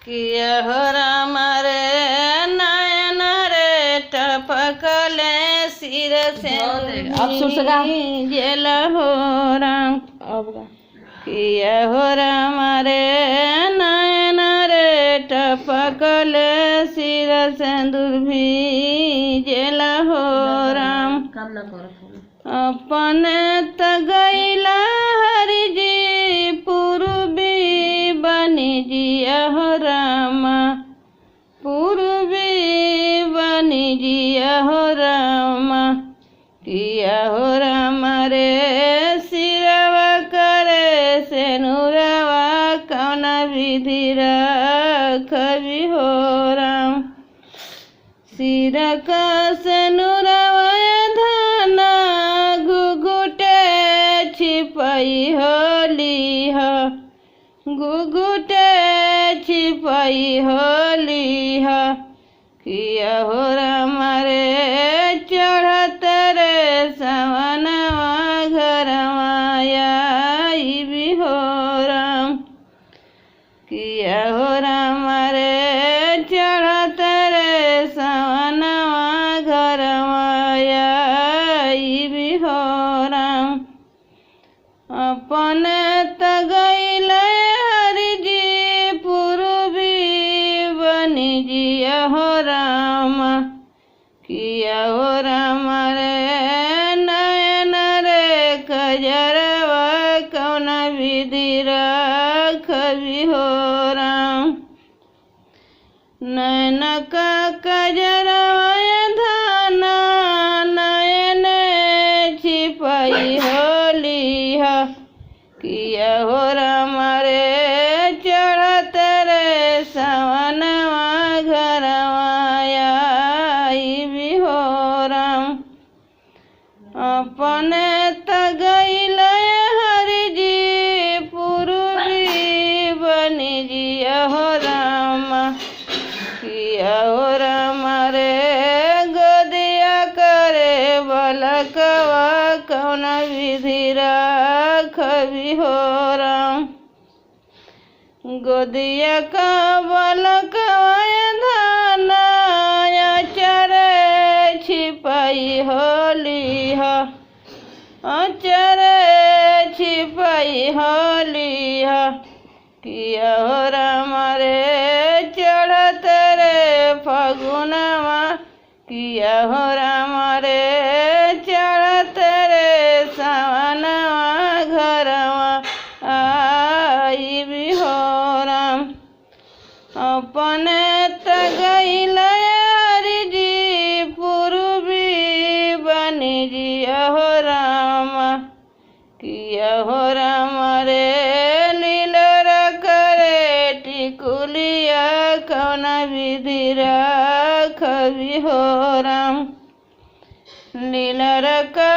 किया हो राम रे नयन रे टपकले सिर से अब सुर से गा। जेल हो राम। किया हो राम रे नयन रे टपकले सिर सिंदूर भी जेल हो राम। काम ना कर अपने तगैला हरि जी पूर्वी बनी जिया हो रामा पूर्वी बनी जिया हो रामा। किया हो राम रे सिरवा करे से नूरवा कौन विधि रखबी हो राम। सिर का से नूरवा धना घुघुटे छिपाई होली हो घुघुटे छिपाई होली हो। किया हो राम रे चढ़त रे सवनवा घरवा आई भी हो राम। किया हो राम रे चढ़त रे सवनवा घरवा आई भी हो राम। अपने तगैल हरि जी पूर्वी बनी जिया हो राम। किया हो राम रे नयन रे कजरवा कौन विधि रखबी हो राम। नयन का कजरवा धना नयन छिपाई होली हो। किया हो राम रे चढ़त रे सवनवा घरवा आई भी हो राम। अपने तगैल हरि जी पूर्वी बनी जिया हो राम। किया हो राम रे गोदिया करे बलकवा कौन विधि रखबी हो राम। गोदिया का बलकवा धना चरे छिपाई होली हो चरे छिपाई होली हो। किया हो राम रे चढ़त रे फगुनवा किया हो राम रे चढ़त रे सवनवा घरवा आई भी हो राम। अपने तगैल हरि जी पूर्वी बनी जिया हो राम। किया हो राम रे लीलर करे टिकुलिया कौन विधि रखबी हो राम। लीलर का